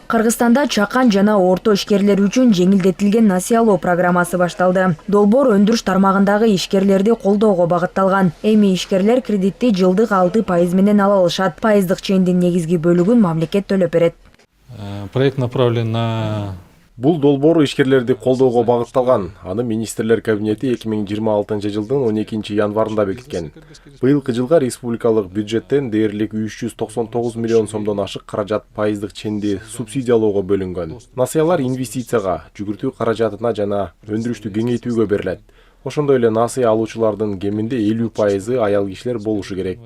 Кыргызстанда чакан жана орто ишкерлер үчүн жеңилдетилген насыялоо программасы башталды. Долбоор өндүрүш тармагындагы ишкерлерди колдоого багытталган. Эми ишкерлер кредитти жылдык 6% менен ала алышат. Пайыздык чейиндин негизги бөлүгүн мамлекет төлөп берет. Проект направлен на... Бул долбоор ишкерлерди колдоого багытталган. Аны министрлер кабинети 2026 жылдын 12 январында бекиткен. Быйылкы жылга республикалык бюджеттен дээрлик 399 миллион сомдон ашык каражат пайыздык ченди субсидиялоого бөлүнгөн. Насыялар инвестицияга, жүгүртүү каражатына жана өндүрүштү кеңейтүүгө берилет. Ошондой эле насыя алуучулардын кеминде 50% аял кишилер болушу керек.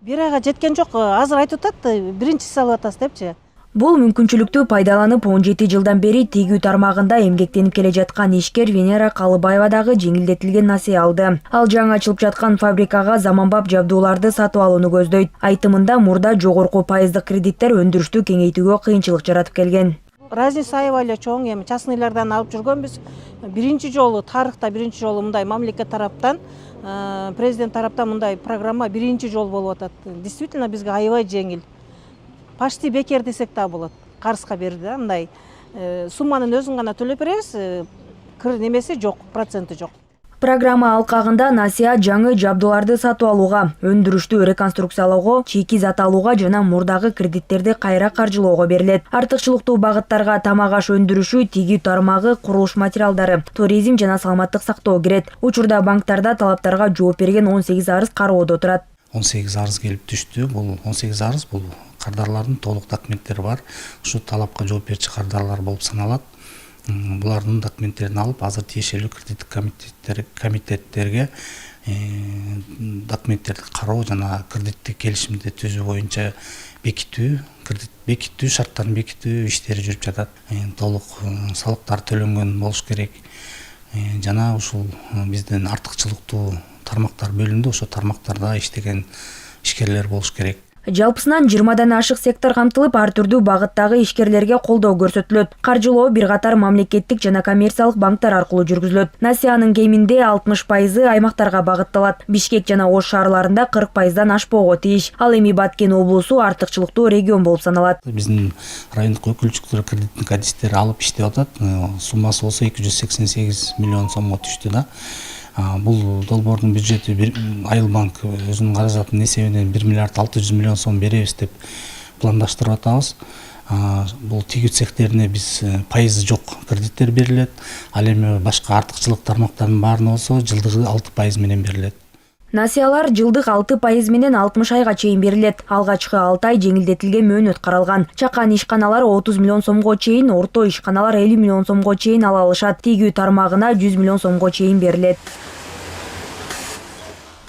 Бир айга жеткен жок, азыр айтып атат, биринчиси алып атасыз депчи. Бул мүмкүнчүлүктү пайдаланып 17 жылдан бери тигүү тармагында эмгектенип келе жаткан ишкер Венера Калыбаева дагы жеңилдетилген насыя алды. Ал жаңы ачылып жаткан фабрикага заманбап жабдууларды сатып алууну көздөйт. Айтымында мурда жогорку пайыздык кредиттер өндүрүштү кеңейтүүгө кыйынчылык жаратып келген. Разница аябай эле чоң, эми частныйлардан алып жүргөнбүз. Биринчи жолу, тарыхта биринчи жолу мындай мамлекет тараптан, президент тараптан мындай программа биринчи жолу болуп атат. Действительно бизге аябай жеңил. Почти бекер десек да болот. Карызга берди, мындай сумманын өзүн гана төлөп беребиз, немеси жок, проценти жок. Программа алкагында насыя жаңы жабдууларды сатып алууга, өндүрүштү реконструкциялоого, чийки зат алууга жана мурдагы кредиттерди кайра каржылоого берилет. Артыкчылыктуу багыттарга тамак аш өндүрүшү, тигүү тармагы, курулуш материалдары, туризм жана саламаттык сактоо кирет. Учурда банктарда талаптарга жооп берген 18 арыз кароодо турат. 18 арыз келип түштү. Бул 18 арыз бул кардарлардын толук документтери бар. Ушу талапка жооп берүүчү кардарлар болуп саналат. Булардын документтерин алып, азыр тиешелүү кредиттик комитеттерге документтерди кароо жана кредиттик келишимди түзүү боюнча бекитүү шарттарын бекитүү иштери жүрүп жатат. Толук салыктар төлөнгөн болуш керек. Жана ушул бизден артыкчылыктуу тармактар бөлүндү, ошо тармактарда иштеген ишкерлер болуш керек. Жалпысынан 20дан ашык сектор камтылып, ар түрдүү багыттагы ишкерлерге колдоо көрсөтүлөт. Каржылоо бир катар мамлекеттик жана коммерциялык банктар аркылуу жүргүзүлөт. Насыянын кеминде 60% аймактарга багытталат. Бишкек жана Ош шаарларында 40%дан ашпоого тийиш. Ал эми Баткен облусу артыкчылыктуу регион болуп саналат. Биздин райондук өкүлчүлүктөр кредиттик адистер алып иштеп атат. Суммасы болсо 288 миллион сомго түштү да. Бул долбоордун бюджети Айылбанк өзүнүн каражатынын эсебинен 1 миллиард 600 миллион сом беребиз деп пландаштырып атабыз. Бул тигүү цехтерине биз пайызы жок кредиттер берилет. Ал эми башка артыкчылык тармактардын баарына болсо жылдыгы 6% менен берилет. Насыялар жылдык 6% менен 60 айга чейин берилет. Алгачкы 6 ай жеңилдетилген мөөнөт каралган. Чакан ишканалар 30 миллион сомго чейин, орто ишканалар 50 миллион сомго чейин ала алышат. Тигүү тармагына 100 миллион сомго чейин берилет.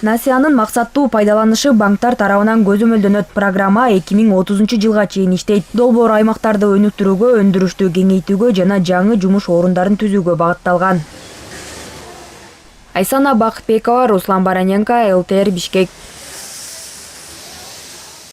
Насыянын максаттуу пайдаланышы банктар тарабынан көзөмөлдөнөт. Программа 2030 жылга чейин иштейт. Долбоор аймактарды өнүктүрүүгө, өндүрүштү кеңейтүүгө жана жаңы жумуш орундарын түзүүгө багытталган. Айсана Бакытбекова, Руслан Бараненко, ЛТР Бишкек.